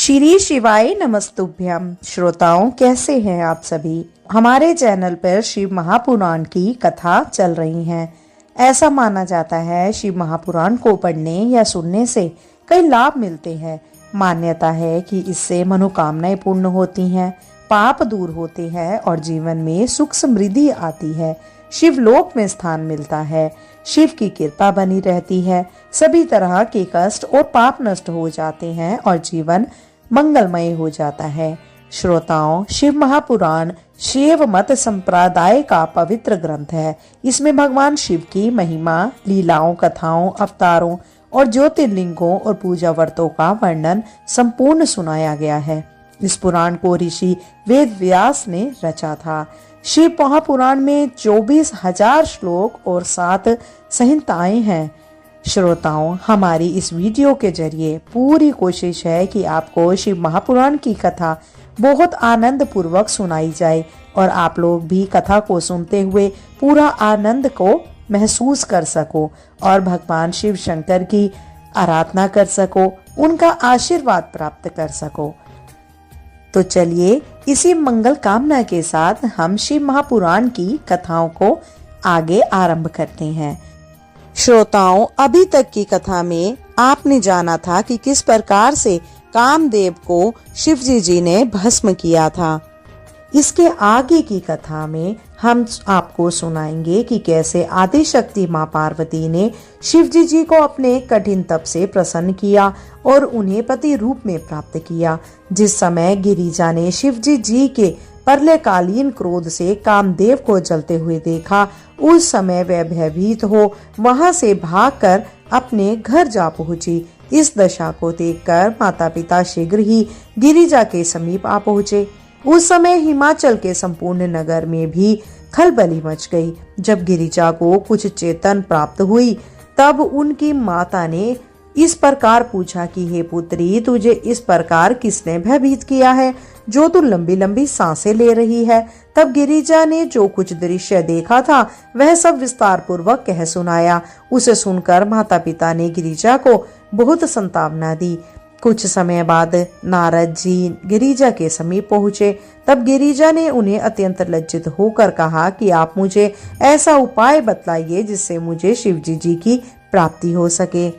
श्री शिवाय नमस्तुभ्यम। श्रोताओं, कैसे हैं आप सभी। हमारे चैनल पर शिव महापुराण की कथा चल रही है। ऐसा माना जाता है शिव महापुराण को पढ़ने या सुनने से कई लाभ मिलते हैं। मान्यता है कि इससे मनोकामनाएं पूर्ण होती हैं, पाप दूर होते हैं और जीवन में सुख समृद्धि आती है। शिवलोक में स्थान मिलता है, शिव की कृपा बनी रहती है, सभी तरह के कष्ट और पाप नष्ट हो जाते हैं और जीवन मंगलमय हो जाता है। श्रोताओं, शिव महापुराण शैव मत संप्रदाय का पवित्र ग्रंथ है। इसमें भगवान शिव की महिमा, लीलाओं, कथाओं, अवतारों और ज्योतिर्लिंगों और पूजा व्रतों का वर्णन संपूर्ण सुनाया गया है। इस पुराण को ऋषि वेद व्यास ने रचा था। शिव महापुराण में 24,000 श्लोक और 7 संहिताएं हैं। श्रोताओं, हमारी इस वीडियो के जरिए पूरी कोशिश है कि आपको शिव महापुराण की कथा बहुत आनंद पूर्वक सुनाई जाए और आप लोग भी कथा को सुनते हुए पूरा आनंद को महसूस कर सको और भगवान शिव शंकर की आराधना कर सको, उनका आशीर्वाद प्राप्त कर सको। तो चलिए, इसी मंगल कामना के साथ हम शिव महापुराण की कथाओं को आगे आरंभ करते हैं। श्रोताओं, अभी तक की कथा में आपने जाना था कि किस प्रकार से कामदेव को शिवजी जी ने भस्म किया था। इसके आगे की कथा में हम आपको सुनाएंगे कि कैसे आदिशक्ति माँ पार्वती ने शिवजी जी को अपने कठिन तप से प्रसन्न किया और उन्हें पति रूप में प्राप्त किया। जिस समय गिरिजा ने शिवजी जी के प्रलयकालीन क्रोध से कामदेव को जलते हुए देखा, उस समय वह भयभीत हो वहां से भागकर अपने घर जा पहुंची। इस दशा को देखकर माता पिता शीघ्र ही गिरिजा के समीप आ पहुंचे। उस समय हिमाचल के संपूर्ण नगर में भी खलबली मच गई। जब गिरिजा को कुछ चेतन प्राप्त हुई, तब उनकी माता ने इस प्रकार पूछा कि हे पुत्री, तुझे इस प्रकार किसने भयभीत किया है जो तू लंबी लंबी सांसें ले रही है। तब गिरिजा ने जो कुछ दृश्य देखा था वह सब विस्तार पूर्वक कह सुनाया। उसे सुनकर माता पिता ने गिरिजा को बहुत संतावना दी। कुछ समय बाद नारद जी गिरिजा के समीप पहुंचे। तब गिरिजा ने उन्हें अत्यंत लज्जित होकर कहा कि आप मुझे ऐसा उपाय बतलाइए जिससे मुझे शिवजी जी की प्राप्ति हो सके।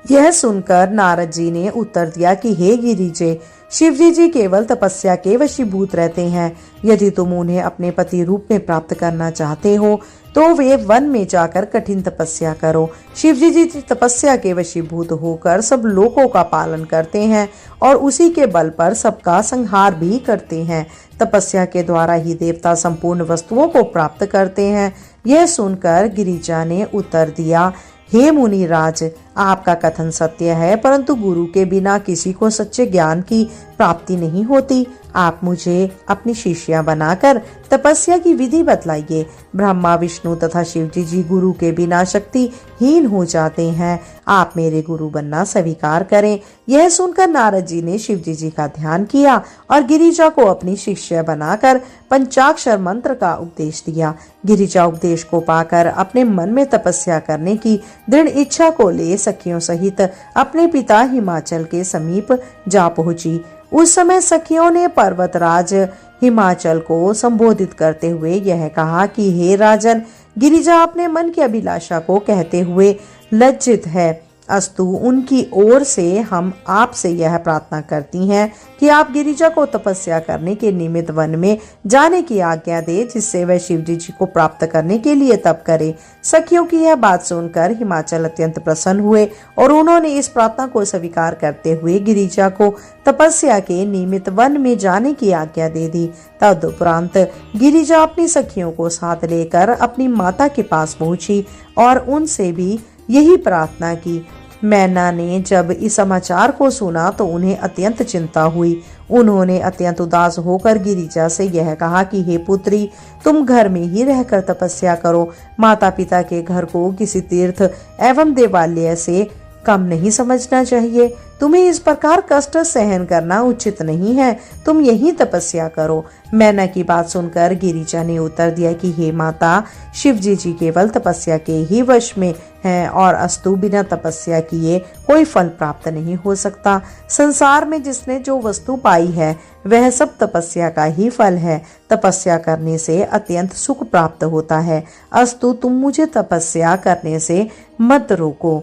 यह सुनकर नारद जी ने उत्तर दिया कि हे गिरिजे, शिवजी जी केवल तपस्या के वशीभूत रहते हैं। यदि तुम उन्हें अपने पति रूप में प्राप्त करना चाहते हो तो वे वन में जाकर कठिन तपस्या करो। शिवजी जी तपस्या के वशीभूत होकर सब लोकों का पालन करते हैं और उसी के बल पर सबका संहार भी करते हैं। तपस्या के द्वारा ही देवता संपूर्ण वस्तुओं को प्राप्त करते हैं। यह सुनकर गिरिजा ने उत्तर दिया, हे मुनिराज, आपका कथन सत्य है, परंतु गुरु के बिना किसी को सच्चे ज्ञान की प्राप्ति नहीं होती। आप मुझे अपनी शिष्या बनाकर तपस्या की विधि बतलाइए। ब्रह्मा, विष्णु तथा शिवजी जी गुरु के बिना शक्तिहीन हो जाते हैं। आप मेरे गुरु बनना स्वीकार करें। यह सुनकर नारद जी ने शिवजी जी का ध्यान किया और गिरिजा को अपनी शिष्या बनाकर पंचाक्षर मंत्र का उपदेश दिया। गिरिजा उपदेश को पाकर अपने मन में तपस्या करने की दृढ़ इच्छा को ले सखियों सहित अपने पिता हिमाचल के समीप जा पहुंची। उस समय सखियों ने पर्वतराज हिमाचल को संबोधित करते हुए यह कहा कि हे राजन, गिरिजा अपने मन की अभिलाषा को कहते हुए लज्जित है। अस्तु, उनकी ओर से हम आपसे यह प्रार्थना करती हैं कि आप गिरिजा को तपस्या करने के निमित्त वन में जाने की आज्ञा दे, जिससे वह शिवजी जी को प्राप्त करने के लिए तप करे। सखियों की यह बात सुनकर हिमाचल अत्यंत प्रसन्न हुए और उन्होंने इस प्रार्थना को स्वीकार करते हुए गिरिजा को तपस्या के निमित्त वन में जाने की आज्ञा दे दी। तदुपरांत गिरिजा अपनी सखियों को साथ लेकर अपनी माता के पास पहुंची और उनसे भी यही प्रार्थना की। मैना ने जब इस समाचार को सुना तो उन्हें अत्यंत चिंता हुई। उन्होंने अत्यंत उदास होकर गिरिजा से यह कहा कि हे पुत्री, तुम घर में ही रहकर तपस्या करो। माता पिता के घर को किसी तीर्थ एवं देवालय से कम नहीं समझना चाहिए। तुम्हें इस प्रकार कष्ट सहन करना उचित नहीं है। तुम यही तपस्या करो। मैना की बात सुनकर गिरिजा ने उत्तर दिया कि हे माता, शिवजी जी केवल तपस्या के ही वश में हैं और अस्तु बिना तपस्या किए कोई फल प्राप्त नहीं हो सकता। संसार में जिसने जो वस्तु पाई है वह सब तपस्या का ही फल है। तपस्या करने से अत्यंत सुख प्राप्त होता है। अस्तु तुम मुझे तपस्या करने से मत रोको।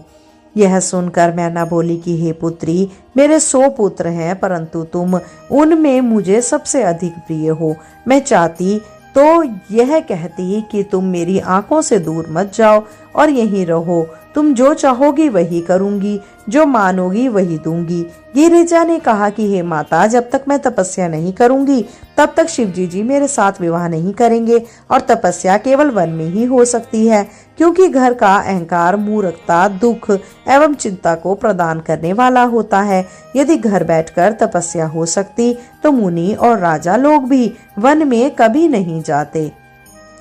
यह सुनकर मैना बोली कि हे पुत्री, मेरे 100 पुत्र हैं, परंतु तुम उनमें मुझे सबसे अधिक प्रिय हो। मैं चाहती तो यह कहती कि तुम मेरी आंखों से दूर मत जाओ और यहीं रहो। तुम जो चाहोगी वही करूंगी, जो मानोगी वही दूंगी। गिरिजा ने कहा कि हे माता, जब तक मैं तपस्या नहीं करूंगी तब तक शिवजी जी मेरे साथ विवाह नहीं करेंगे और तपस्या केवल वन में ही हो सकती है, क्योंकि घर का अहंकार मूर्खता, दुख एवं चिंता को प्रदान करने वाला होता है। यदि घर बैठकर तपस्या हो सकती तो मुनि और राजा लोग भी वन में कभी नहीं जाते।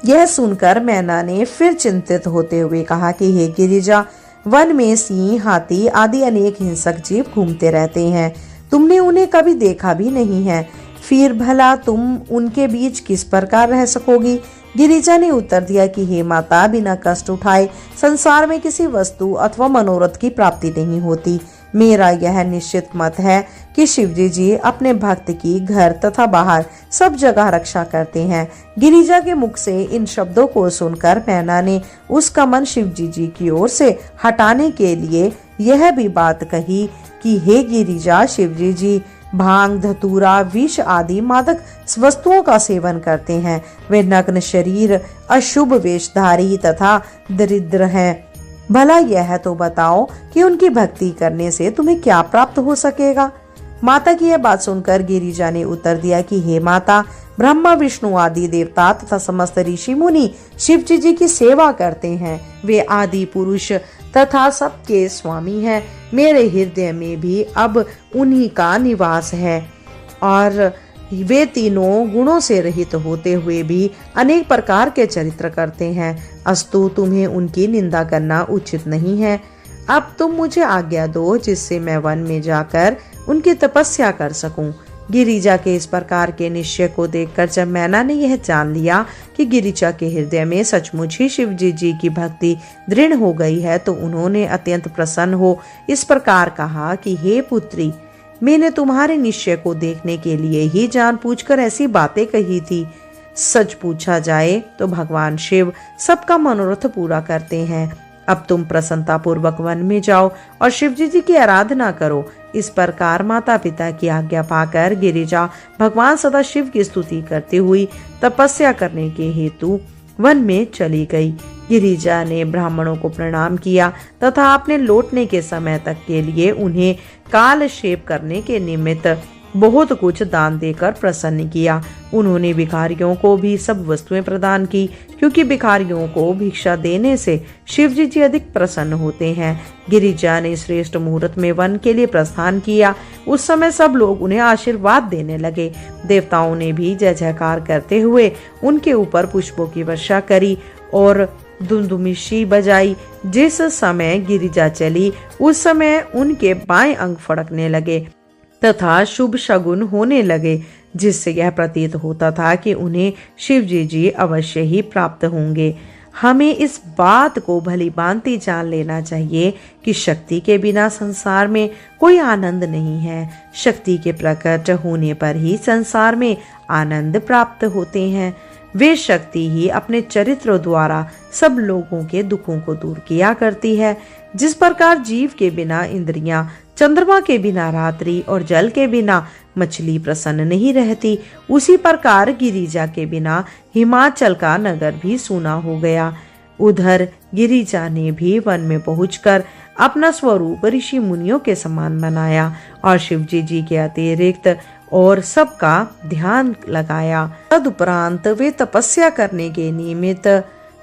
यह सुनकर मैना ने फिर चिंतित होते हुए कहा कि हे गिरिजा, वन में सिंह, हाथी आदि अनेक हिंसक जीव घूमते रहते हैं। तुमने उन्हें कभी देखा भी नहीं है, फिर भला तुम उनके बीच किस प्रकार रह सकोगी? गिरिजा ने उत्तर दिया कि हे माता, बिना कष्ट उठाए संसार में किसी वस्तु अथवा मनोरथ की प्राप्ति नहीं होती। मेरा यह निश्चित मत है कि शिवजी जी अपने भक्त की घर तथा बाहर सब जगह रक्षा करते हैं। गिरिजा के मुख से इन शब्दों को सुनकर मैना ने उसका मन शिवजी जी की ओर से हटाने के लिए यह भी बात कही कि हे गिरिजा, शिवजी जी भांग, धतूरा, विष आदि मादक वस्तुओं का सेवन करते हैं। वे नग्न शरीर, अशुभ वेशधारी तथा दरिद्र हैं। भला यह तो बताओ कि उनकी भक्ति करने से तुम्हें क्या प्राप्त हो सकेगा? माता की यह बात सुनकर गिरिजा ने उत्तर दिया कि हे माता, ब्रह्मा, विष्णु आदि देवता तथा समस्त ऋषि मुनि शिवजी जी की सेवा करते हैं। वे आदि पुरुष तथा सबके स्वामी हैं। मेरे हृदय में भी अब उन्हीं का निवास है और वे तीनों गुणों से रहित होते हुए भी अनेक प्रकार के चरित्र करते हैं। अस्तु तुम्हें उनकी निंदा करना उचित नहीं है। अब तुम मुझे आज्ञा दो जिससे मैं वन में जाकर उनकी तपस्या कर सकूं। गिरिजा के इस प्रकार के निश्चय को देखकर जब मैना ने यह जान लिया कि गिरिजा के हृदय में सचमुच ही शिवजी जी की भक्ति दृढ़ हो गई है, तो उन्होंने अत्यंत प्रसन्न हो इस प्रकार कहा कि हे पुत्री, मैंने तुम्हारे निश्चय को देखने के लिए ही जानबूझकर ऐसी बातें कही थी। सच पूछा जाए तो भगवान शिव सबका मनोरथ पूरा करते हैं। अब तुम प्रसन्नता पूर्वक वन में जाओ और शिवजी जी की आराधना करो। इस प्रकार माता पिता की आज्ञा पाकर गिरिजा भगवान सदाशिव की स्तुति करती हुई तपस्या करने के हेतु वन में चली गई। गिरिजा ने ब्राह्मणों को प्रणाम किया तथा अपने लौटने के समय तक के लिए उन्हें कालक्षेप करने के निमित्त बहुत कुछ दान देकर प्रसन्न किया। उन्होंने भिखारियों को भी सब वस्तुएं प्रदान की, क्योंकि भिखारियों को भिक्षा देने से शिवजी जी अधिक प्रसन्न होते हैं। गिरिजा ने श्रेष्ठ मुहूर्त में वन के लिए प्रस्थान किया। उस समय सब लोग उन्हें आशीर्वाद देने लगे। देवताओं ने भी जय जयकार करते हुए उनके ऊपर पुष्पों की वर्षा करी और धुंधुमिशी बजाई। जिस समय गिरिजा चली उस समय उनके बाएं अंग फड़कने लगे तथा शुभ शगुन होने लगे, जिससे यह प्रतीत होता था कि उन्हें शिवजी जी अवश्य ही प्राप्त होंगे। हमें इस बात को भली भांति जान लेना चाहिए कि शक्ति के बिना संसार में कोई आनंद नहीं है। शक्ति के प्रकट होने पर ही संसार में आनंद प्राप्त होते हैं। वे शक्ति ही अपने चरित्र द्वारा सब लोगों के दुखों को दूर किया करती है। जिस प्रकार जीव के बिना इंद्रियां, चंद्रमा के बिना रात्रि और जल के बिना मछली प्रसन्न नहीं रहती, उसी प्रकार गिरिजा के बिना हिमाचल का नगर भी सूना हो गया। उधर गिरिजा ने भी वन में पहुंचकर अपना स्वरूप ऋषि मुनियों के समान बनाया और शिवजी जी के अतिरिक्त और सबका ध्यान लगाया। तदुपरांत वे तपस्या करने के निमित्त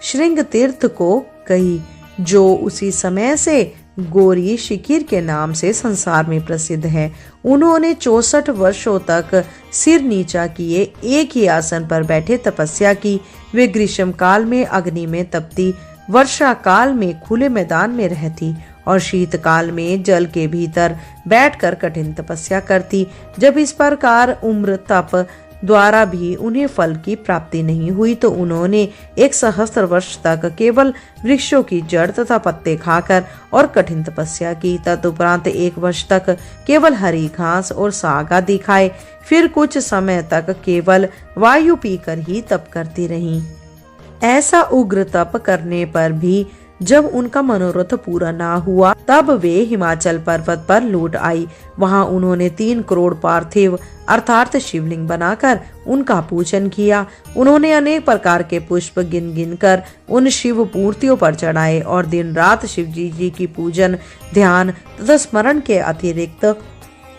श्रृंग तीर्थ को गई, जो उसी समय से गौरी शिखिर के नाम से संसार में प्रसिद्ध है। उन्होंने 64 वर्षों तक सिर नीचा किए एक ही आसन पर बैठे तपस्या की। वे ग्रीष्म काल में अग्नि में तपती, वर्षा काल में खुले मैदान में रहती और शीतकाल में जल के भीतर बैठकर कठिन तपस्या करती। जब इस प्रकार उम्र तप द्वारा भी उन्हें फल की प्राप्ति नहीं हुई तो उन्होंने 1 सहस्त्र वर्ष तक केवल वृक्षों की जड़ तथा पत्ते खाकर और कठिन तपस्या की। तदुपरांत 1 वर्ष तक केवल हरी घास और साग आदि खाए। फिर कुछ समय तक केवल वायु पीकर ही तप करती रहीं। ऐसा उग्र तप करने पर भी जब उनका मनोरथ पूरा ना हुआ तब वे हिमाचल पर्वत पर लौट आई। वहां उन्होंने 3 करोड़ पार्थिव अर्थात शिवलिंग बनाकर उनका पूजन किया। उन्होंने अनेक प्रकार के पुष्प गिन गिन कर उन शिव मूर्तियों पर चढ़ाए और दिन रात शिव जी की पूजन ध्यान तथा स्मरण के अतिरिक्त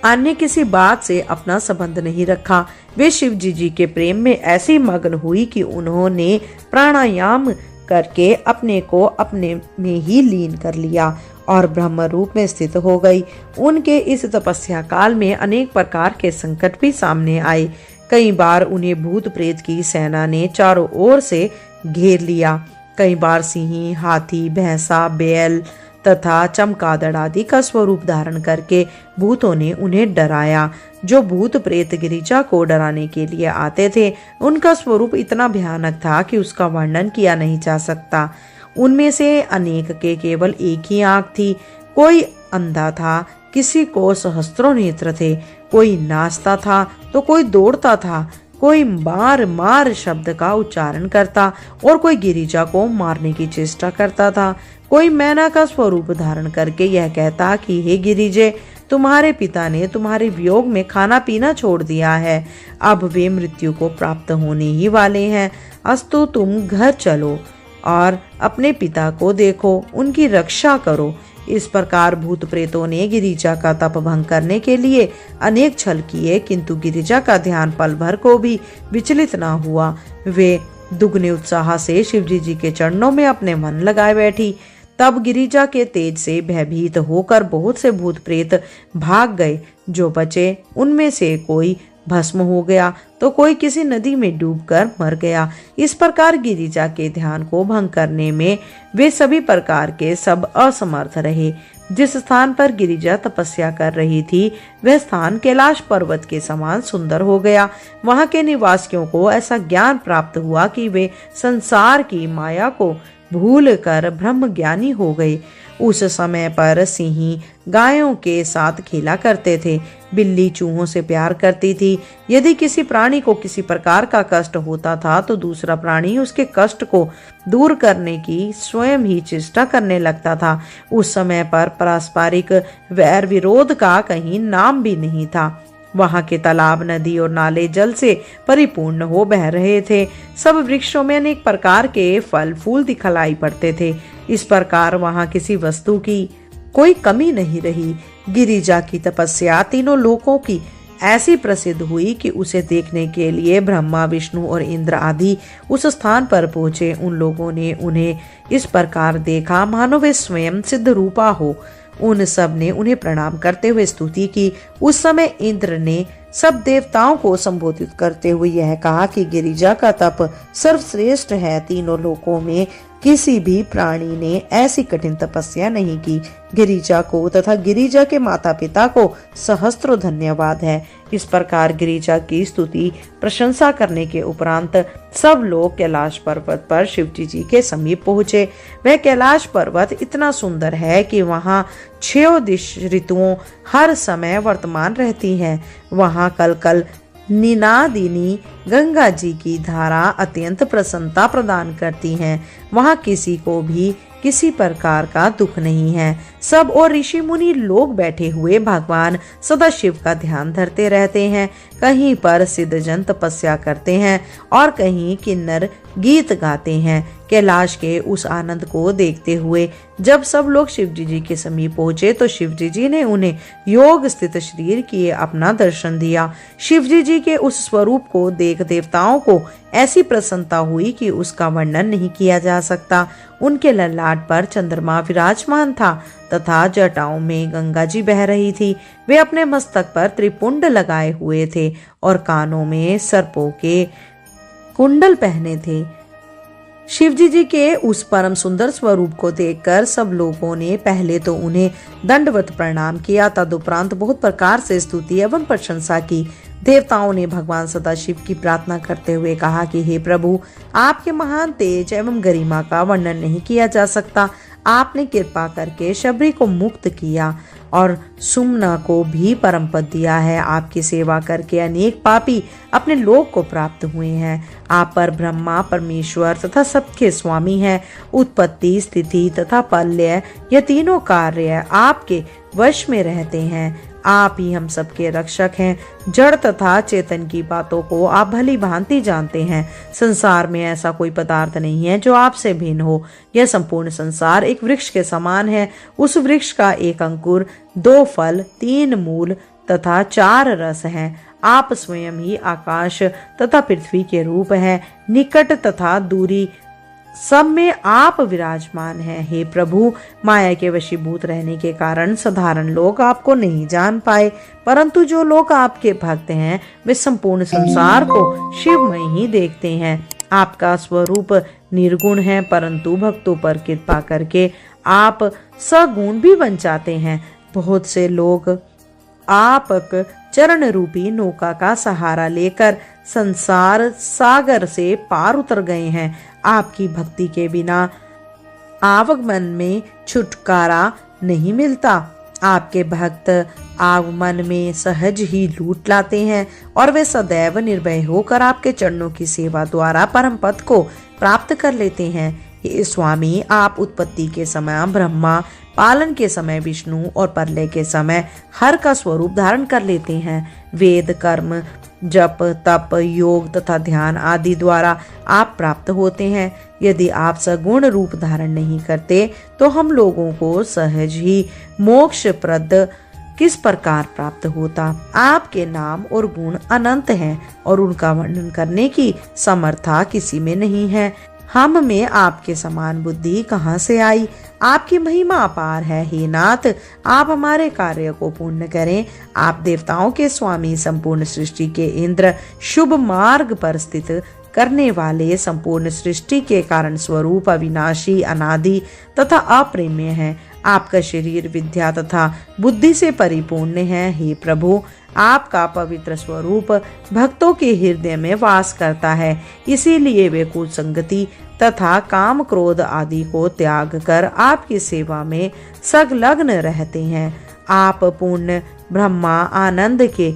अन्य किसी बात से अपना संबंध नहीं रखा। वे शिव जी के प्रेम में ऐसी मग्न हुई कि उन्होंने प्राणायाम करके अपने को अपने में ही लीन कर लिया और ब्रह्म रूप में स्थित हो गई। उनके इस तपस्या काल में अनेक प्रकार के संकट भी सामने आए। कई बार उन्हें भूत प्रेत की सेना ने चारों ओर से घेर लिया। कई बार सिंह, हाथी, भैंसा, बैल तथा चमगादड़ आदि का स्वरूप धारण करके भूतों ने उन्हें डराया। जो भूत प्रेत गिरिजा को डराने के लिए आते थे उनका स्वरूप इतना भयानक था कि उसका वर्णन किया नहीं जा सकता। उनमें से अनेक के केवल एक ही आंख थी। कोई अंधा था, किसी को सहस्त्रों नेत्र थे, कोई नाचता था तो कोई दौड़ता था, कोई मार मार शब्द का उच्चारण करता और कोई गिरिजा को मारने की चेष्टा करता था। कोई मैना का स्वरूप धारण करके यह कहता कि हे गिरिजे, तुम्हारे पिता ने तुम्हारे वियोग में खाना पीना छोड़ दिया है, अब वे मृत्यु को प्राप्त होने ही वाले हैं। अस्तु तुम घर चलो और अपने पिता को देखो, उनकी रक्षा करो। इस प्रकार भूत प्रेतों ने गिरिजा का तप भंग करने के लिए अनेक छल किए, किंतु गिरिजा का ध्यान पल भर को भी विचलित न हुआ। वे दुगने उत्साह से शिवजी जी के चरणों में अपने मन लगाए बैठी। तब गिरिजा के तेज से भयभीत होकर बहुत से भूत प्रेत भाग गए। जो बचे उनमें से कोई भस्म हो गया तो कोई किसी नदी में डूबकर मर गया। इस प्रकार गिरिजा के ध्यान को भंग करने में वे सभी प्रकार के सब असमर्थ रहे। जिस स्थान पर गिरिजा तपस्या कर रही थी वह स्थान कैलाश पर्वत के समान सुंदर हो गया। वहां के निवासियों को ऐसा ज्ञान प्राप्त हुआ कि वे संसार की माया को भूल कर ब्रह्म ज्ञानी हो गए। उस समय पर सिंह गायों के साथ खेला करते थे, बिल्ली चूहों से प्यार करती थी। यदि किसी प्राणी को किसी प्रकार का कष्ट होता था तो दूसरा प्राणी उसके कष्ट को दूर करने की स्वयं ही चेष्टा करने लगता था। उस समय पर पारस्परिक वैर विरोध का कहीं नाम भी नहीं था। वहां के तालाब, नदी और नाले जल से परिपूर्ण हो बह रहे थे। सब वृक्षों में अनेक प्रकार के फल फूल दिखलाई पड़ते थे। इस प्रकार वहां किसी वस्तु की कोई कमी नहीं रही। गिरिजा की तपस्या तीनों लोकों की ऐसी प्रसिद्ध हुई कि उसे देखने के लिए ब्रह्मा, विष्णु और इंद्र आदि उस स्थान पर पहुंचे। उन लोगों ने उन्हें इस प्रकार देखा मानो वे स्वयं सिद्ध रूपा हो। उन सब ने उन्हें प्रणाम करते हुए स्तुति की। उस समय इंद्र ने सब देवताओं को संबोधित करते हुए यह कहा कि गिरिजा का तप सर्वश्रेष्ठ है। तीनों लोकों में किसी भी प्राणी ने ऐसी कठिन तपस्या नहीं की। गिरिजा को तथा गिरिजा के माता पिता को सहस्त्रों धन्यवाद है। इस प्रकार गिरिजा की स्तुति प्रशंसा करने के उपरांत सब लोग कैलाश पर्वत पर शिवजी जी के समीप पहुँचे। वह कैलाश पर्वत इतना सुंदर है कि वहाँ 6 दिश ऋतुओं हर समय वर्तमान रहती हैं। वहाँ कल कल निनादिनी गंगा जी की धारा अत्यंत प्रसन्नता प्रदान करती हैं। वहाँ किसी को भी किसी प्रकार का दुख नहीं है। सब और ऋषि मुनि लोग बैठे हुए भगवान सदाशिव का ध्यान धरते रहते हैं। कहीं पर सिद्धजन तपस्या करते हैं और कहीं किन्नर गीत गाते हैं। कैलाश के उस आनंद को देखते हुए जब सब लोग शिवजी जी के समीप पहुंचे तो शिवजी जी ने उन्हें योग स्थित शरीर किए अपना दर्शन दिया। शिवजी जी के उस स्वरूप को देख देवताओं को ऐसी प्रसन्नता हुई कि उसका वर्णन नहीं किया जा सकता। उनके ललाट पर चंद्रमा विराजमान था तथा जटाओं में गंगा जी बह रही थी। वे अपने मस्तक पर त्रिपुंड लगाए हुए थे और कानों में सर्पों के कुंडल पहने थे। शिवजी जी के उस परम सुंदर स्वरूप को देखकर सब लोगों ने पहले तो उन्हें दंडवत प्रणाम किया, तदुपरांत बहुत प्रकार से स्तुति एवं प्रशंसा की। देवताओं ने भगवान सदाशिव की प्रार्थना करते हुए कहा कि हे प्रभु, आपके महान तेज एवं गरिमा का वर्णन नहीं किया जा सकता। आपने कृपा करके शबरी को मुक्त किया और सुमना को भी परम पद दिया है। आपकी सेवा करके अनेक पापी अपने लोक को प्राप्त हुए हैं। आप पर ब्रह्मा, परमेश्वर तथा सबके स्वामी हैं। उत्पत्ति, स्थिति तथा प्रलय ये तीनों कार्य आपके वश में रहते हैं। आप ही हम सबके रक्षक हैं। जड़ तथा चेतन की बातों को आप भली भांति जानते हैं। संसार में ऐसा कोई पदार्थ नहीं है जो आपसे भिन्न हो। यह संपूर्ण संसार एक वृक्ष के समान है। उस वृक्ष का एक अंकुर, 2 फल, 3 मूल तथा 4 रस हैं। आप स्वयं ही आकाश तथा पृथ्वी के रूप हैं। निकट तथा दूरी सब में आप विराजमान हैं। हे प्रभु, माया के वशीभूत रहने के कारण साधारण लोग आपको नहीं जान पाए, परंतु जो लोग आपके भक्त हैं वे संपूर्ण संसार को शिवमय ही देखते हैं। आपका स्वरूप निर्गुण है, परंतु भक्तों पर कृपा करके आप सगुण भी बन जाते हैं। बहुत से लोग आप चरण रूपी नौका का सहारा लेकर संसार सागर से पार उतर गए हैं। आपकी भक्ति के बिना आवागमन में छुटकारा नहीं मिलता। आपके भक्त आगमन में सहज ही लूट लाते हैं और वे सदैव निर्भय होकर आपके चरणों की सेवा द्वारा परम पद को प्राप्त कर लेते हैं। हे स्वामी, आप उत्पत्ति के समय ब्रह्मा, पालन के समय विष्णु और प्रलय के समय हर का स्वरूप धारण कर लेते हैं। वेद, कर्म, जप, तप, योग तथा ध्यान आदि द्वारा आप प्राप्त होते हैं। यदि आप सगुण रूप धारण नहीं करते तो हम लोगों को सहज ही मोक्ष प्रद किस प्रकार प्राप्त होता। आपके नाम और गुण अनंत हैं और उनका वर्णन करने की समर्था किसी में नहीं है। हम में आपके समान बुद्धि कहाँ से आई। आपकी महिमा अपार है। हे नाथ, आप हमारे कार्य को पूर्ण करें। आप देवताओं के स्वामी, संपूर्ण सृष्टि के इंद्र, शुभ मार्ग पर स्थित करने वाले, संपूर्ण सृष्टि के कारण स्वरूप, अविनाशी, अनादि तथा अप्रेम्य है। आपका शरीर विद्या तथा बुद्धि से परिपूर्ण है। हे प्रभु, आपका पवित्र स्वरूप भक्तों के हृदय में वास करता है, इसीलिए वे कुसंगति तथा काम, क्रोध आदि को त्याग कर आपकी सेवा में संलग्न रहते हैं। आप पूर्ण ब्रह्मा, आनंद के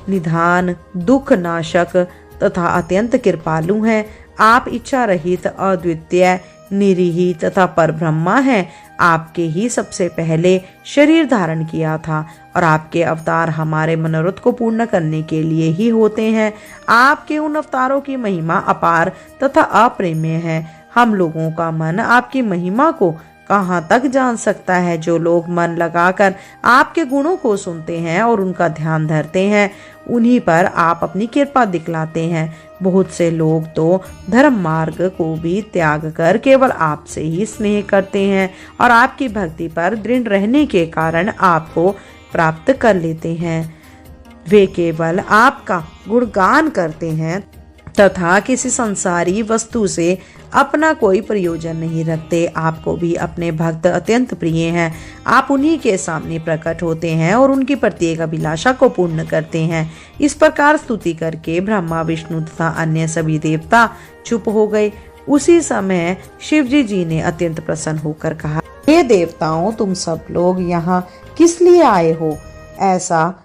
निधान, दुख नाशक तथा अत्यंत कृपालु हैं। आप इच्छा रहित, अद्वितीय, निरीही तथा परब्रह्मा हैं। आपके ही सबसे पहले शरीर धारण किया था और आपके अवतार हमारे मनोरथ को पूर्ण करने के लिए ही होते हैं। आपके उन अवतारों की महिमा अपार तथा अप्रेम्य है। हम लोगों का मन आपकी महिमा को कहाँ तक जान सकता है। जो लोग मन लगाकर आपके गुणों को सुनते हैं और उनका ध्यान धरते हैं, उन्हीं पर आप अपनी कृपा दिखलाते हैं। बहुत से लोग तो धर्म मार्ग को भी त्याग कर केवल आपसे ही स्नेह करते हैं और आपकी भक्ति पर दृढ़ रहने के कारण आपको प्राप्त कर लेते हैं। वे केवल आपका गुणगान करते हैं तथा किसी संसारी वस्तु से अपना कोई प्रयोजन नहीं रखते। आपको भी अपने भक्त अत्यंत प्रिय हैं। आप उन्हीं के सामने प्रकट होते हैं और उनकी प्रत्येक अभिलाषा को पूर्ण करते हैं। इस प्रकार स्तुति करके ब्रह्मा, विष्णु तथा अन्य सभी देवता चुप हो गए। उसी समय शिवजी जी ने अत्यंत प्रसन्न होकर कहा, हे देवताओं, तुम सब लोग यहाँ किस लिए आए हो? ऐसा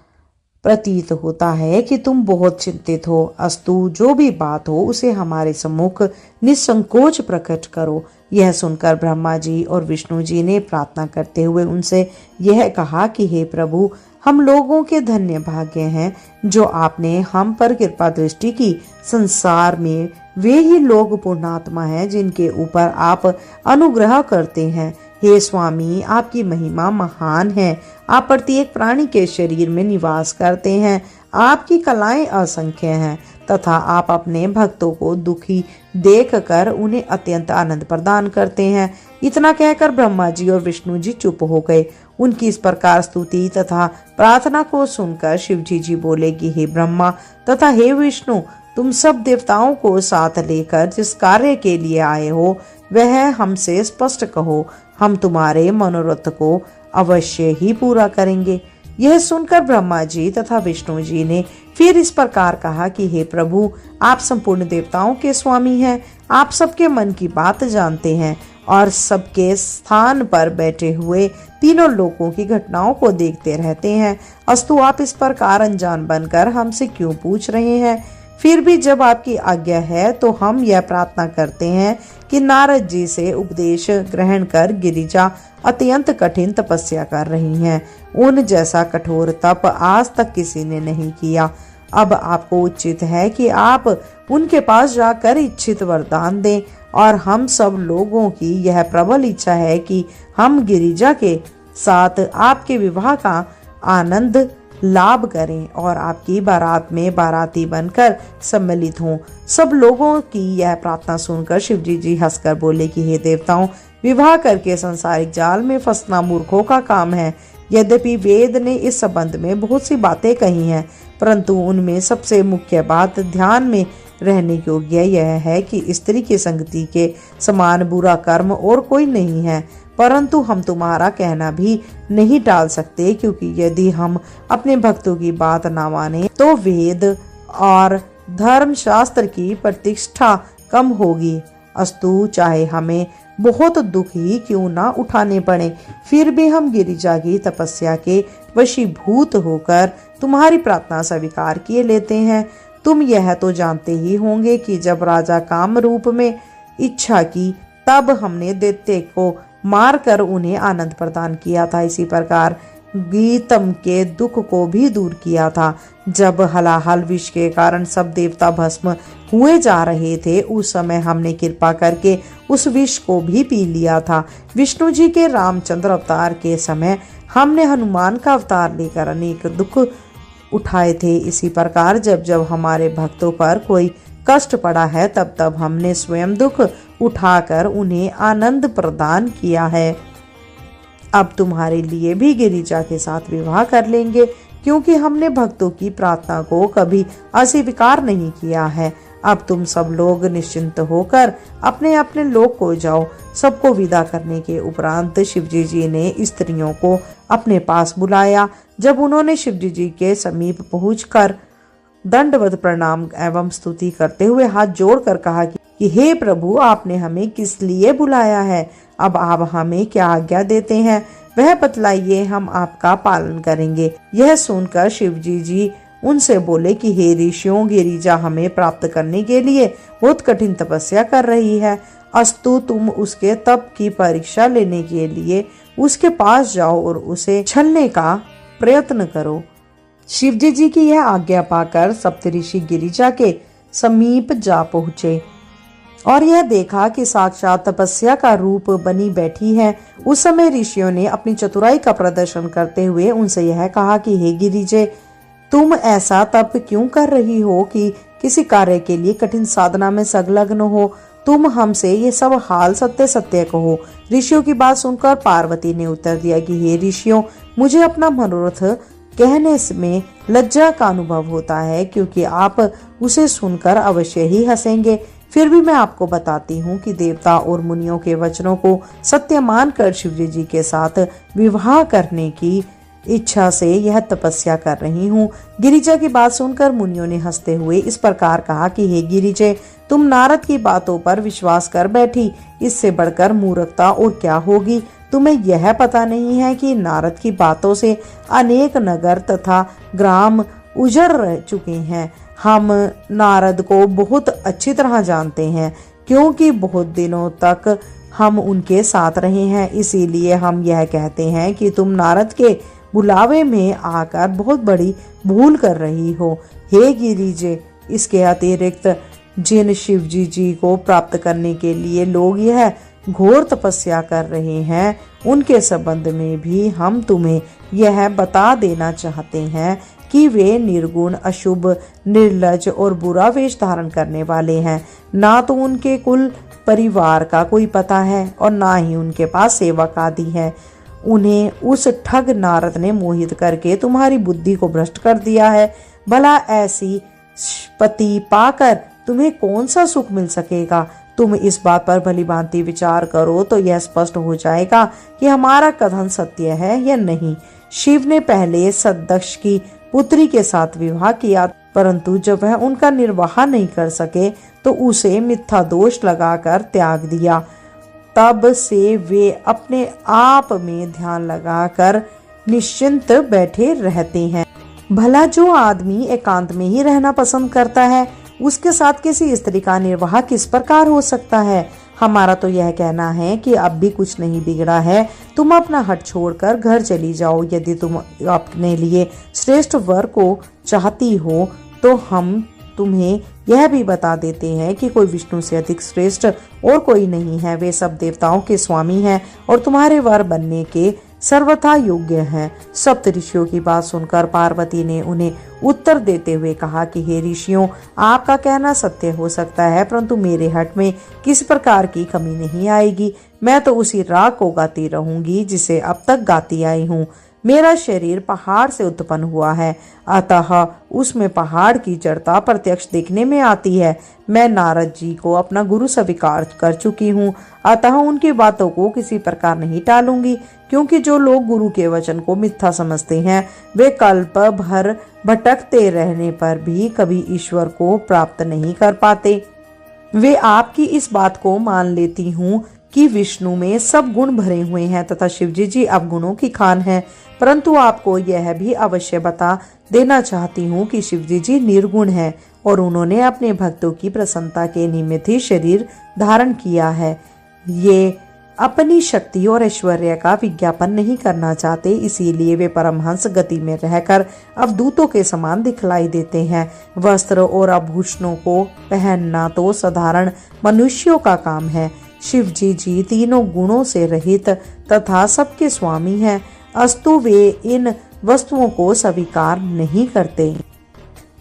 प्रतीत होता है कि तुम बहुत चिंतित हो। अस्तु, जो भी बात हो उसे हमारे सम्मुख निसंकोच प्रकट करो। यह सुनकर ब्रह्मा जी और विष्णु जी ने प्रार्थना करते हुए उनसे यह कहा कि हे प्रभु, हम लोगों के धन्य भाग्य हैं जो आपने हम पर कृपा दृष्टि की। संसार में वे ही लोग पुण्यात्मा हैं जिनके ऊपर आप अनुग्रह करते हैं। हे स्वामी, आपकी महिमा महान है। आप प्रत्येक प्राणी के शरीर में निवास करते हैं। आपकी कलाएं असंख्य हैं तथा आप अपने भक्तों को दुखी देखकर उन्हें अत्यंत आनंद प्रदान करते हैं। इतना कहकर ब्रह्मा जी और विष्णु जी चुप हो गए। उनकी इस प्रकार स्तुति तथा प्रार्थना को सुनकर शिवजी जी बोले कि हे ब्रह्मा तथा हे विष्णु, तुम सब देवताओं को साथ लेकर जिस कार्य के लिए आए हो वह हमसे स्पष्ट कहो, हम तुम्हारे मनोरथ को अवश्य ही पूरा करेंगे। यह सुनकर ब्रह्मा जी तथा विष्णु जी ने फिर इस प्रकार कहा कि हे प्रभु, आप संपूर्ण देवताओं के स्वामी हैं, आप सबके मन की बात जानते हैं और सबके स्थान पर बैठे हुए तीनों लोकों की घटनाओं को देखते रहते हैं। अस्तु, आप इस प्रकार अनजान बनकर हमसे क्यों पूछ रहे हैं? फिर भी जब आपकी आज्ञा है तो हम यह प्रार्थना करते हैं कि नारद जी से उपदेश ग्रहण कर गिरिजा अत्यंत कठिन तपस्या कर रही हैं। उन जैसा कठोर तप आज तक किसी ने नहीं किया। अब आपको उचित है कि आप उनके पास जाकर इच्छित वरदान दें और हम सब लोगों की यह प्रबल इच्छा है कि हम गिरिजा के साथ आपके विवाह का आनंद लाभ करें और आपकी बारात में बाराती बनकर सम्मिलित हों। सब लोगों की यह प्रार्थना सुनकर शिवजी जी हंसकर बोले कि हे देवताओं, विवाह करके संसारिक जाल में फंसना मूर्खों का काम है। यद्यपि वेद ने इस संबंध में बहुत सी बातें कही हैं, परंतु उनमें सबसे मुख्य बात ध्यान में रहने योग्य यह है कि स्त्री की संगति के समान बुरा कर्म और कोई नहीं है। परंतु हम तुम्हारा कहना भी नहीं टाल सकते, क्योंकि यदि हम अपने भक्तों की बात ना माने तो वेद और धर्मशास्त्र की प्रतिष्ठा कम होगी। अस्तु, चाहे हमें बहुत दुख ही क्यों ना उठाने पड़े, फिर भी हम गिरिजा की तपस्या के वशीभूत होकर तुम्हारी प्रार्थना स्वीकार किए लेते हैं। तुम यह तो जानते ही होंगे कि जब राजा काम रूप में इच्छा की तब हमने दैत्य को मारकर उन्हें आनंद प्रदान किया था। इसी प्रकार गीतम के दुख को भी दूर किया था। जब हलाहल विष के कारण सब देवता भस्म हुए जा रहे थे, उस समय हमने कृपा करके उस विष को भी पी लिया था। विष्णु जी के रामचंद्र अवतार के समय हमने हनुमान का अवतार लेकर अनेक दुख उठाए थे। इसी प्रकार जब जब हमारे भक्तों पर कोई कष्ट पड़ा है तब तब हमने स्वयं दुख उठाकर उन्हें आनंद प्रदान किया है। अब तुम्हारे लिए भी गिरिजा के साथ विवाह कर लेंगे, क्योंकि हमने भक्तों की प्रार्थना को कभी अस्वीकार नहीं किया है। अब तुम सब लोग निश्चिंत होकर अपने अपने लोक को जाओ। सबको विदा करने के उपरांत शिवजी जी ने स्त्रियों को अपने पास बुलाया। जब उन्होंने शिवजी जी के समीप पहुंचकर दंडवत प्रणाम एवं स्तुति करते हुए हाथ जोड़कर कहा कि हे प्रभु, आपने हमें किस लिए बुलाया है? अब आप हमें क्या आज्ञा देते हैं वह बतलाइए, हम आपका पालन करेंगे। यह सुनकर शिवजी जी उनसे बोले कि हे ऋषियों, गिरिजा हमें प्राप्त करने के लिए बहुत कठिन तपस्या कर रही है। अस्तु, तुम उसके तप की परीक्षा लेने के लिए उसके पास जाओ और उसे छलने का प्रयत्न करो। शिवजी जी की यह आज्ञा पाकर सप्तऋषि गिरिजा के समीप जा पहुँचे और यह देखा कि साक्षात तपस्या का रूप बनी बैठी है। उस समय ऋषियों ने अपनी चतुराई का प्रदर्शन करते हुए उनसे यह कहा कि हे गिरिजे, तुम ऐसा तप क्यों कर रही हो कि किसी कार्य के लिए कठिन साधना में संलग्न हो? तुम हमसे ये सब हाल सत्य सत्य कहो। ऋषियों की बात सुनकर पार्वती ने उत्तर दिया कि हे ऋषियों, मुझे अपना मनोरथ कहने में लज्जा का अनुभव होता है, क्योंकि आप उसे सुनकर अवश्य ही हंसेंगे। फिर भी मैं आपको बताती हूँ कि देवता और मुनियों के वचनों को सत्य मानकर शिवजी जी के साथ विवाह करने की इच्छा से यह तपस्या कर रही हूँ। गिरिजा की बात सुनकर मुनियों ने हंसते हुए इस प्रकार कहा कि हे गिरिजे, तुम नारद की बातों पर विश्वास कर बैठी, इससे बढ़कर मूर्खता और क्या होगी? तुम्हें यह पता नहीं है कि नारद की बातों से अनेक नगर तथा ग्राम उजड़ रह चुके हैं। हम नारद को बहुत अच्छी तरह जानते हैं, क्योंकि बहुत दिनों तक हम उनके साथ रहे हैं। इसीलिए हम यह कहते हैं कि तुम नारद के बुलावे में आकर बहुत बड़ी भूल कर रही हो। हे गिरिजे, इसके अतिरिक्त जिन शिवजी जी को प्राप्त करने के लिए लोग यह घोर तपस्या कर रहे हैं, उनके संबंध में भी हम तुम्हें यह बता देना चाहते हैं कि वे निर्गुण, अशुभ, निर्लज और बुरा वेश धारण करने वाले हैं। ना तो उनके कुल परिवार का कोई पता है और ना ही उनके पास सेवक आदि है। उन्हें उस ठग नारद ने मोहित करके तुम्हारी बुद्धि को भ्रष्ट कर दिया है। भला ऐसी पति पाकर तुम्हें कौन सा सुख मिल सकेगा। तुम इस बात पर भली भांति विचार करो तो यह स्पष्ट हो जाएगा कि हमारा कथन सत्य है या नहीं। शिव ने पहले सदक्ष की पुत्री के साथ विवाह किया, परंतु जब वह उनका निर्वाह नहीं कर सके तो उसे मिथ्या दोष लगाकर त्याग दिया। तब से वे अपने आप में ध्यान लगाकर निश्चिंत बैठे रहते हैं। भला जो आदमी एकांत में ही रहना पसंद करता है, उसके साथ किसी स्त्री का निर्वाह किस प्रकार हो सकता है। हमारा तो यह कहना है कि अब भी कुछ नहीं बिगड़ा है, तुम अपना हट छोड़कर घर चली जाओ। यदि तुम अपने लिए श्रेष्ठ वर को चाहती हो तो हम तुम्हें यह भी बता देते हैं कि कोई विष्णु से अधिक श्रेष्ठ और कोई नहीं है। वे सब देवताओं के स्वामी हैं और तुम्हारे वर बनने के सर्वथा योग्य हैं। सप्त ऋषियों की बात सुनकर पार्वती ने उन्हें उत्तर देते हुए कहा कि हे ऋषियों, आपका कहना सत्य हो सकता है, परंतु मेरे हट में किसी प्रकार की कमी नहीं आएगी। मैं तो उसी राग को गाती रहूंगी जिसे अब तक गाती आई हूँ। मेरा शरीर पहाड़ से उत्पन्न हुआ है, अतः उसमें पहाड़ की जड़ता प्रत्यक्ष देखने में आती है। मैं नारद जी को अपना गुरु स्वीकार कर चुकी हूँ, अतः उनकी बातों को किसी प्रकार नहीं टालूंगी, क्योंकि जो लोग गुरु के वचन को मिथ्या समझते हैं वे कल्प भर भटकते रहने पर भी कभी ईश्वर को प्राप्त नहीं कर पाते। वे आपकी इस बात को मान लेती हूँ कि विष्णु में सब गुण भरे हुए हैं तथा शिवजी जी अवगुणों की खान है, परंतु आपको यह भी अवश्य बता देना चाहती हूँ कि शिवजी जी निर्गुण है और उन्होंने अपने भक्तों की प्रसन्नता के निमित्त ही शरीर धारण किया है। ये अपनी शक्ति और ऐश्वर्य का विज्ञापन नहीं करना चाहते, इसीलिए वे परमहंस गति में रहकर अवधूतों के समान दिखलाई देते हैं। वस्त्र और आभूषणों को पहनना तो साधारण मनुष्यों का काम है। शिवजी जी तीनों गुणों से रहित तथा सबके स्वामी हैं, अस्तु वे इन वस्तुओं को स्वीकार नहीं करते।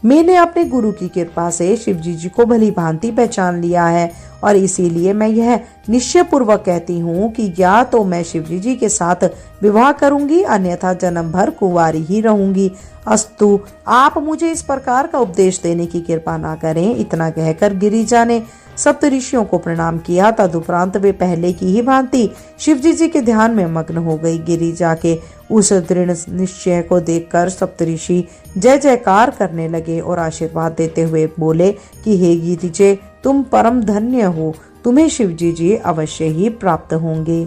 मैंने अपने गुरु की कृपा से शिवजी जी को भली भांति पहचान लिया है और इसीलिए मैं यह निश्चय पूर्वक कहती हूँ कि या तो मैं शिवजी जी के साथ विवाह करूंगी, अन्यथा जन्म भर कुंवारी ही रहूंगी। अस्तु, आप मुझे इस प्रकार का उपदेश देने की कृपा ना करें। इतना कहकर गिरिजा ने सप्त ऋषियों को प्रणाम किया। तदुपरांत वे पहले की ही भांति शिवजी जी के ध्यान में मग्न हो गई। गिरिजा के उस दृढ़ निश्चय को देखकर सप्त ऋषि जय जयकार करने लगे और आशीर्वाद देते हुए बोले कि हे गिरिजे, तुम परम धन्य हो, तुम्हें शिवजी जी अवश्य ही प्राप्त होंगे।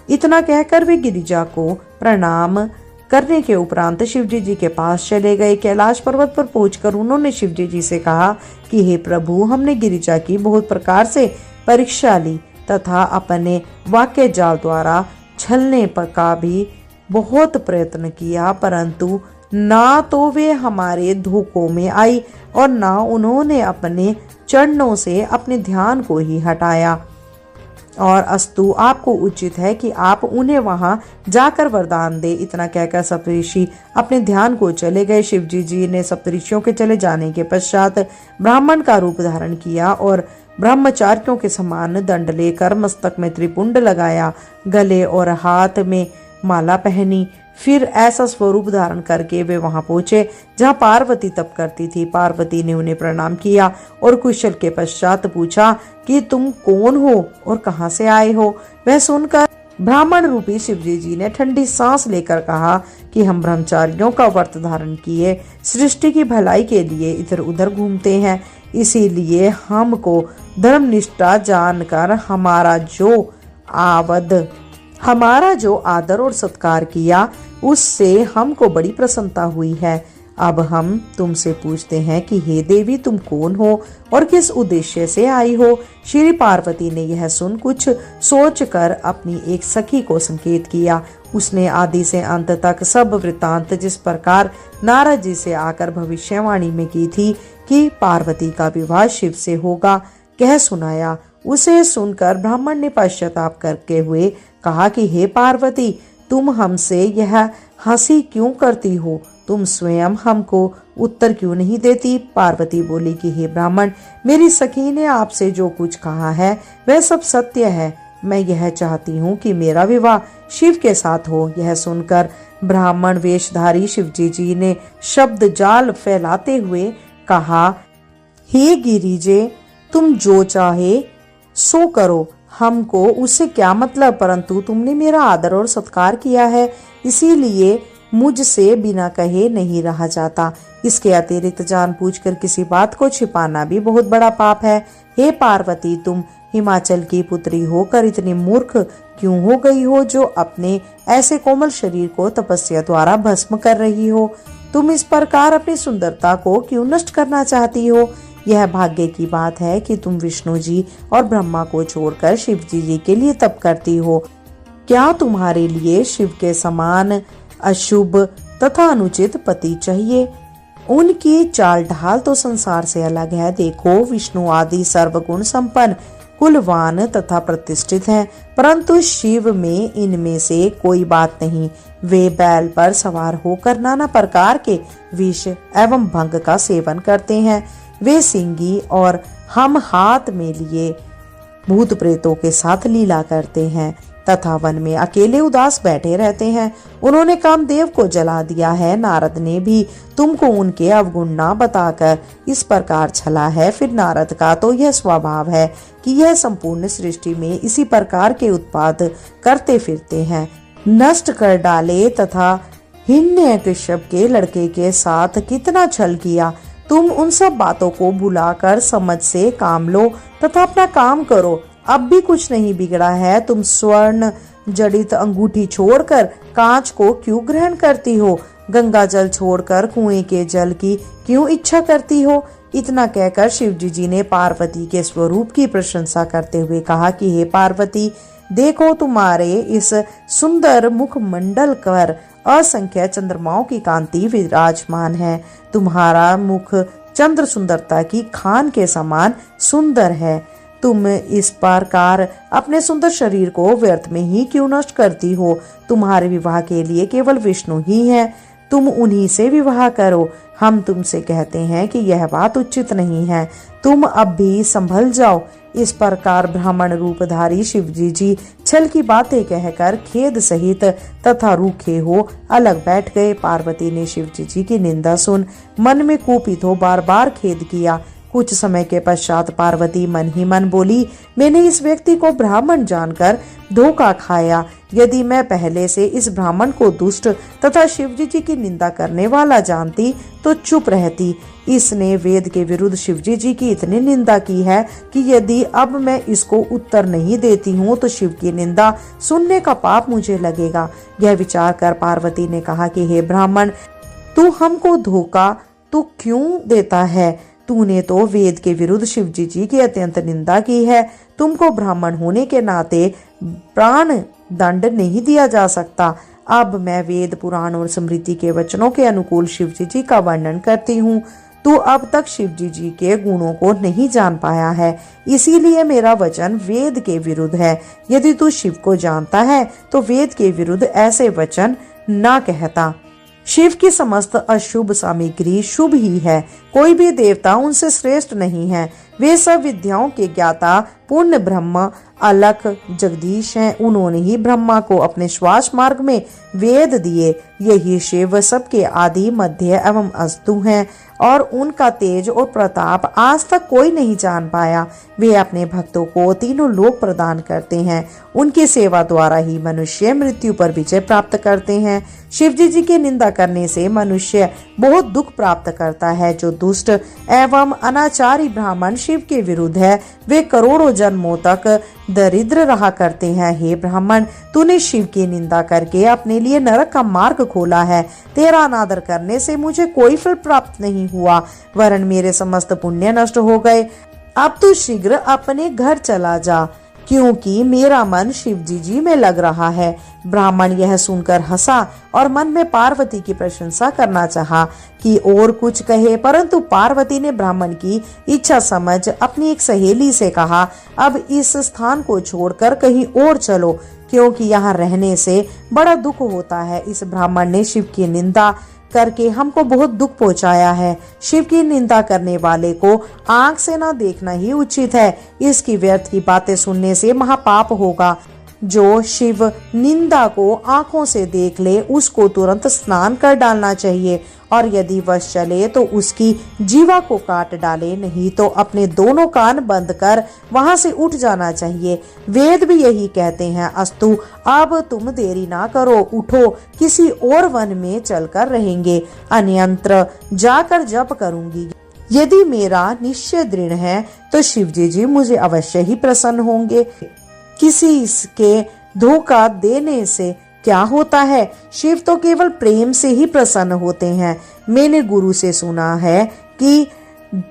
इतना कहकर वे गिरिजा को प्रणाम करने के उपरांत शिवजी जी के पास चले गए। कैलाश पर्वत पर पहुंचकर उन्होंने शिवजी जी से कहा कि हे प्रभु, हमने गिरिजा की बहुत प्रकार से परीक्षा ली तथा अपने वाक्य जाल द्वारा छलने का भी बहुत प्रयत्न किया, परंतु ना तो वे हमारे धोखों में आई और ना उन्होंने अपने चरणों से अपने ध्यान को ही हटाया। और अस्तु, आपको उचित है कि आप उन्हें वहां जाकर वरदान दे। इतना कहकर सप्तऋषि अपने ध्यान को चले गए। शिवजी जी ने सप्तऋषियों के चले जाने के पश्चात ब्राह्मण का रूप धारण किया और ब्रह्मचारियों के समान दंड लेकर मस्तक में त्रिपुंड लगाया, गले और हाथ में माला पहनी। फिर ऐसा स्वरूप धारण करके वे वहां पहुंचे जहां पार्वती तप करती थी। पार्वती ने उन्हें प्रणाम किया और कुशल के पश्चात पूछा कि तुम कौन हो और कहां से आए हो। वह सुनकर ब्राह्मण रूपी शिवजी जी ने ठंडी सांस लेकर कहा कि हम ब्रह्मचारियों का व्रत धारण किए सृष्टि की भलाई के लिए इधर उधर घूमते हैं, इसीलिए हमको धर्मनिष्ठा जानकर हमारा जो आदर और सत्कार किया उससे हमको बड़ी प्रसन्नता हुई है। अब हम तुमसे पूछते हैं कि हे देवी, तुम कौन हो और किस उद्देश्य से आई हो। श्री पार्वती ने यह सुन कुछ सोचकर अपनी एक सखी को संकेत किया। उसने आदि से अंत तक सब वृतांत जिस प्रकार नारद जी से आकर भविष्यवाणी में की थी कि पार्वती का विवाह शिव से होगा, कह सुनाया। उसे सुनकर ब्राह्मण ने पश्चाताप करके हुए कहा कि हे पार्वती, तुम हमसे यह हंसी क्यों करती हो? तुम स्वयं हमको उत्तर क्यों नहीं देती? पार्वती बोली कि हे ब्राह्मण, मेरी सखी ने आपसे जो कुछ कहा है वह सब सत्य है। मैं यह चाहती हूँ कि मेरा विवाह शिव के साथ हो। यह सुनकर ब्राह्मण वेशधारी शिवजी जी ने शब्द जाल फैलाते हुए कहा, हे गिरिजे, तुम जो चाहे सो करो, हमको उससे क्या मतलब, परंतु तुमने मेरा आदर और सत्कार किया है, इसीलिए मुझसे बिना कहे नहीं रहा जाता। इसके अतिरिक्त जानबूझकर किसी बात को छिपाना भी बहुत बड़ा पाप है। हे पार्वती, तुम हिमाचल की पुत्री होकर इतनी मूर्ख क्यों हो गई हो जो अपने ऐसे कोमल शरीर को तपस्या द्वारा भस्म कर रही हो? तुम इस प्रकार अपनी सुंदरता को क्यों नष्ट करना चाहती हो? यह भाग्य की बात है कि तुम विष्णु जी और ब्रह्मा को छोड़कर शिव जी के लिए तप करती हो। क्या तुम्हारे लिए शिव के समान अशुभ तथा अनुचित पति चाहिए? उनकी चाल ढाल तो संसार से अलग है। देखो, विष्णु आदि सर्वगुण संपन्न, कुलवान तथा प्रतिष्ठित हैं, परंतु शिव में इनमें से कोई बात नहीं। वे बैल पर सवार होकर नाना प्रकार के विष एवं भंग का सेवन करते हैं। वे सिंगी और हम हाथ में लिए भूत प्रेतों के साथ लीला करते हैं तथा वन में अकेले उदास बैठे रहते हैं। उन्होंने कामदेव को जला दिया है। नारद ने भी तुमको उनके अवगुण ना बताकर इस प्रकार छला है। फिर नारद का तो यह स्वभाव है कि यह संपूर्ण सृष्टि में इसी प्रकार के उत्पाद करते फिरते हैं। नष्ट कर डाले तथा हिरण्यकश्यप के लड़के के साथ कितना छल किया। तुम उन सब बातों को भुलाकर समझ से काम लो तथा अपना काम करो। अब भी कुछ नहीं बिगड़ा है। तुम स्वर्ण जड़ित अंगूठी छोड़कर कांच को क्यों ग्रहण करती हो? गंगा जल छोड़कर कुएं के जल की क्यों इच्छा करती हो? इतना कहकर शिवजी जी ने पार्वती के स्वरूप की प्रशंसा करते हुए कहा कि हे पार्वती, देखो, तुम्हारे इस सुंदर मुखमंडल पर असंख्य चंद्रमाओं की कांति विराजमान है। तुम्हारा मुख चंद्र सुंदरता की खान के समान सुंदर है। तुम इस प्रकार अपने सुंदर शरीर को व्यर्थ में ही क्यों नष्ट करती हो? तुम्हारे विवाह के लिए केवल विष्णु ही है, तुम उन्हीं से विवाह करो। हम तुमसे कहते हैं कि यह बात उचित नहीं है, तुम अब भी संभल जाओ। इस प्रकार ब्राह्मण रूपधारी शिवजी जी छल की बातें कहकर खेद सहित तथा रूखे हो अलग बैठ गए। पार्वती ने शिवजी जी की निंदा सुन मन में कुपित हो बार बार खेद किया। कुछ समय के पश्चात पार्वती मन ही मन बोली, मैंने इस व्यक्ति को ब्राह्मण जानकर धोखा खाया। यदि मैं पहले से इस ब्राह्मण को दुष्ट तथा शिवजी जी की निंदा करने वाला जानती तो चुप रहती। इसने वेद के विरुद्ध शिवजी जी की इतनी निंदा की है कि यदि अब मैं इसको उत्तर नहीं देती हूँ तो शिव की निंदा सुनने का पाप मुझे लगेगा। यह विचार कर पार्वती ने कहा कि हे ब्राह्मण, तू हमको धोखा तो क्यों देता है? तूने तो वेद के विरुद्ध शिवजी जी की अत्यंत निंदा की है। तुमको ब्राह्मण होने के नाते प्राण दंड नहीं दिया जा सकता। अब मैं वेद पुराण और स्मृति के वचनों के अनुकूल शिवजी जी का वर्णन करती हूँ। तू अब तक शिवजी जी के गुणों को नहीं जान पाया है, इसीलिए मेरा वचन वेद के विरुद्ध है। यदि तू शिव को जानता है तो वेद के विरुद्ध ऐसे वचन ना कहता। शिव की समस्त अशुभ सामग्री शुभ ही है, कोई भी देवता उनसे श्रेष्ठ नहीं है। वे सब विद्याओं के ज्ञाता पूर्ण ब्रह्म अलख जगदीश हैं। उन्होंने ही ब्रह्मा को अपने श्वास मार्ग में वेद दिए। यही शिव सबके आदि मध्य एवं अस्तु हैं और उनका तेज और प्रताप आज तक कोई नहीं जान पाया। वे अपने भक्तों को तीनों लोक प्रदान करते हैं। उनकी सेवा द्वारा ही मनुष्य मृत्यु पर विजय प्राप्त करते हैं। शिवजी जी की निंदा करने से मनुष्य बहुत दुख प्राप्त करता है। जो दुष्ट एवं अनाचारी ब्राह्मण शिव के विरुद्ध है वे करोड़ों जन्मों तक दरिद्र रहा करते हैं। हे ब्राह्मण, तूने शिव की निंदा करके अपने लिए नरक का मार्ग खोला है। तेरा अनादर करने से मुझे कोई फल प्राप्त नहीं हुआ, वरन मेरे समस्त पुण्य नष्ट हो गए। अब तू शीघ्र अपने घर चला जा, क्योंकि मेरा मन शिवजी जी में लग रहा है। ब्राह्मण यह सुनकर हंसा और मन में पार्वती की प्रशंसा करना चाहा कि और कुछ कहे, परंतु पार्वती ने ब्राह्मण की इच्छा समझ अपनी एक सहेली से कहा, अब इस स्थान को छोड़कर कहीं और चलो, क्योंकि यहाँ रहने से बड़ा दुख होता है। इस ब्राह्मण ने शिव की निंदा करके हमको बहुत दुख पहुंचाया है। शिव की निंदा करने वाले को आंख से ना देखना ही उचित है। इसकी व्यर्थ की बातें सुनने से महापाप होगा। जो शिव निंदा को आंखों से देख ले उसको तुरंत स्नान कर डालना चाहिए, और यदि वश चले तो उसकी जीवा को काट डाले, नहीं तो अपने दोनों कान बंद कर वहां से उठ जाना चाहिए। वेद भी यही कहते हैं। अस्तु, अब तुम देरी ना करो, उठो, किसी और वन में चलकर रहेंगे, अन्यंत्र जाकर जप करूंगी। यदि मेरा निश्चय दृढ़ है तो शिवजी जी मुझे अवश्य ही प्रसन्न होंगे। किसी के धोखा देने से क्या होता है, शिव तो केवल प्रेम से ही प्रसन्न होते हैं। मैंने गुरु से सुना है कि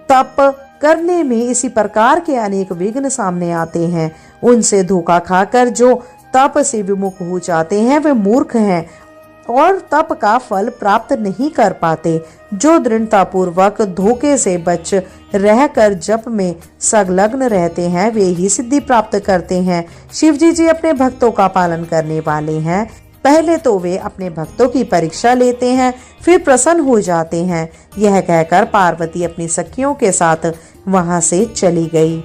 तप करने में इसी प्रकार के अनेक विघ्न सामने आते हैं। उनसे धोखा खाकर जो तप से विमुख हो जाते हैं वे मूर्ख हैं और तप का फल प्राप्त नहीं कर पाते। जो दृढ़ता पूर्वक धोखे से बच रहकर जप में संलग्न रहते हैं वे ही सिद्धि प्राप्त करते हैं। शिवजी जी अपने भक्तों का पालन करने वाले हैं। पहले तो वे अपने भक्तों की परीक्षा लेते हैं, फिर प्रसन्न हो जाते हैं। यह कहकर पार्वती अपनी सखियों के साथ वहां से चली गई।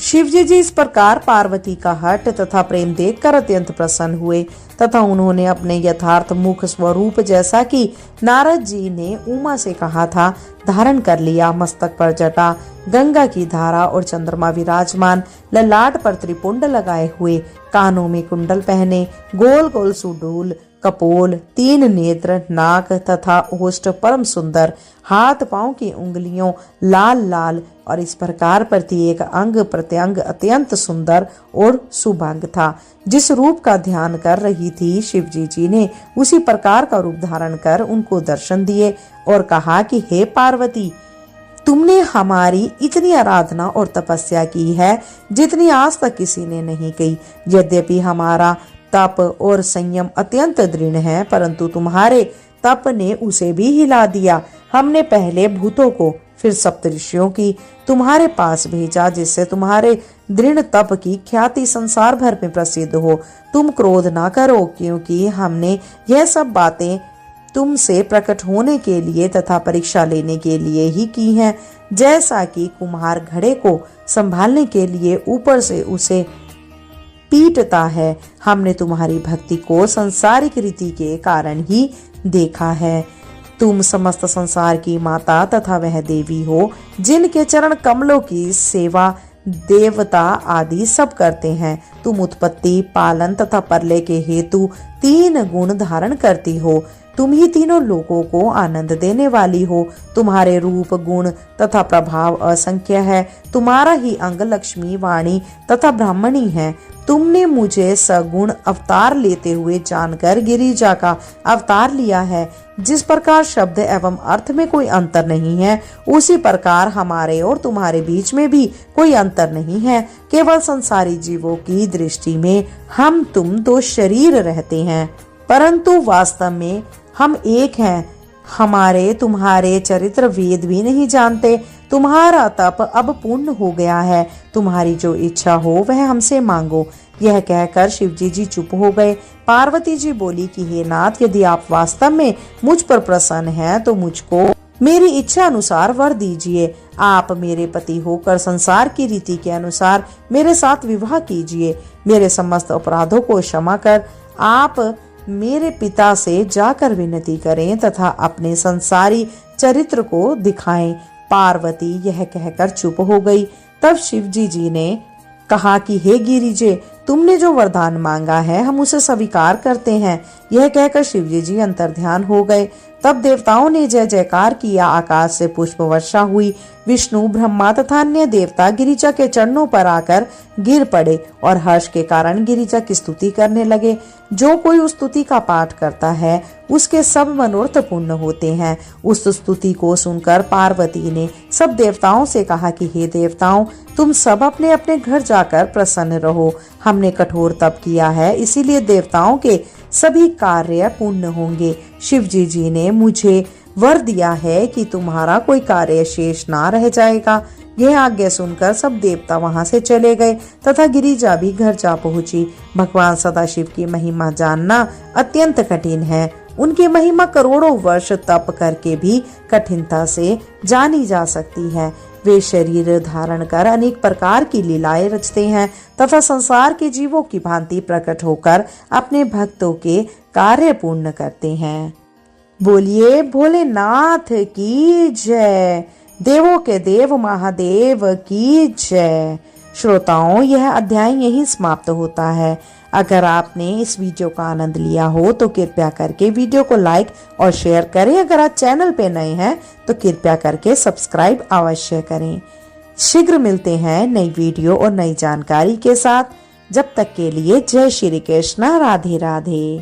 शिवजी जी इस प्रकार पार्वती का हठ तथा प्रेम देखकर अत्यंत प्रसन्न हुए तथा उन्होंने अपने यथार्थ मुख स्वरूप, जैसा कि नारद जी ने उमा से कहा था, धारण कर लिया। मस्तक पर जटा, गंगा की धारा और चंद्रमा विराजमान, ललाट पर त्रिपुंड लगाए हुए, कानों में कुंडल पहने, गोल गोल सुडूल, कपोल, 3 नेत्र, नाक तथा ओष्ठ परम सुंदर, हाथ पांव की उंगलियों लाल लाल और इस प्रकार प्रत्येक अंग प्रत्यंग अत्यंत सुंदर और सुभंग था। जिस रूप का ध्यान कर रही थी शिवजी जी ने उसी प्रकार का रूप धारण कर उनको दर्शन दिए और कहा कि हे पार्वती, तुमने हमारी इतनी आराधना और तपस्या की है जितनी आज तक किसी ने नहीं की। यद्यपि हमारा तप और संयम अत्यंत दृढ़ है, परंतु तुम्हारे तप ने उसे भी हिला दिया। हमने पहले भूतों को फिर सप्तऋषियों की तुम्हारे पास भेजा, जिससे तुम्हारे दृढ़ तप की ख्याति संसार भर में प्रसिद्ध हो। तुम क्रोध ना करो, क्योंकि हमने यह सब बातें तुमसे प्रकट होने के लिए तथा परीक्षा लेने के लिए ही की हैं। जैसा कि कुम्हार घड़े को संभालने के लिए ऊपर से उसे पीटता है, हमने तुम्हारी भक्ति को सांसारिक रीति के कारण ही देखा है। तुम समस्त संसार की माता तथा वह देवी हो जिनके चरण कमलों की सेवा देवता आदि सब करते हैं। तुम उत्पत्ति, पालन तथा प्रलय के हेतु 3 गुण धारण करती हो। तुम ही तीनों लोगों को आनंद देने वाली हो। तुम्हारे रूप, गुण तथा प्रभाव असंख्य है। तुम्हारा ही अंग लक्ष्मी, वाणी तथा ब्राह्मणी है। तुमने मुझे सगुण अवतार लेते हुए जानकर गिरिजा का अवतार लिया है। जिस प्रकार शब्द एवं अर्थ में कोई अंतर नहीं है, उसी प्रकार हमारे और तुम्हारे बीच में भी कोई अंतर नहीं है। केवल संसारी जीवों की दृष्टि में हम तुम 2 शरीर रहते हैं, परंतु वास्तव में हम एक हैं। हमारे तुम्हारे चरित्र वेद भी नहीं जानते। तुम्हारा तप अब पूर्ण हो गया है। तुम्हारी जो इच्छा हो वह हमसे मांगो। यह कहकर शिवजी जी चुप हो गए। पार्वती जी बोली कि हे नाथ, यदि आप वास्तव में मुझ पर प्रसन्न हैं तो मुझको मेरी इच्छा अनुसार वर दीजिए। आप मेरे पति होकर संसार की रीति के अनुसार मेरे साथ विवाह कीजिए। मेरे समस्त अपराधों को क्षमा कर आप मेरे पिता से जाकर विनती करें तथा अपने संसारी चरित्र को दिखाएं। पार्वती यह कहकर चुप हो गई। तब शिवजी जी ने कहा कि हे गिरिजे, तुमने जो वरदान मांगा है हम उसे स्वीकार करते हैं। यह कहकर शिवजी जी अंतर्ध्यान हो गए। तब देवताओं ने जय जयकार किया। आकाश से पुष्प वर्षा हुई। विष्णु, ब्रह्मा तथा अन्य देवता गिरिजा के चरणों पर आकर गिर पड़े और हर्ष के कारण गिरिजा की स्तुति करने लगे। जो कोई उस स्तुति का पाठ करता है उसके सब मनोरथ पूर्ण होते हैं। उस स्तुति को सुनकर पार्वती ने सब देवताओं से कहा कि हे देवताओं, तुम सब अपने अपने घर जाकर प्रसन्न रहो। हमने कठोर तप किया है, इसीलिए देवताओं के सभी कार्य पूर्ण होंगे। शिवजी जी ने मुझे वर दिया है कि तुम्हारा कोई कार्य शेष ना रह जाएगा। यह आज्ञा सुनकर सब देवता वहां से चले गए तथा गिरिजा भी घर जा पहुंची। भगवान सदाशिव की महिमा जानना अत्यंत कठिन है उनकी महिमा करोड़ों वर्ष तप करके भी कठिनता से जानी जा सकती है। वे शरीर धारण कर अनेक प्रकार की लीलाएं रचते हैं तथा संसार के जीवों की भांति प्रकट होकर अपने भक्तों के कार्य पूर्ण करते हैं। बोलिए भोलेनाथ की जय, देवों के देव महादेव की जय। श्रोताओं, यह अध्याय यहीं समाप्त होता है। अगर आपने इस वीडियो का आनंद लिया हो तो कृपया करके वीडियो को लाइक और शेयर करें। अगर आप चैनल पे नए हैं तो कृपया करके सब्सक्राइब अवश्य करें। शीघ्र मिलते हैं नई वीडियो और नई जानकारी के साथ। जब तक के लिए जय श्री कृष्ण, राधे राधे।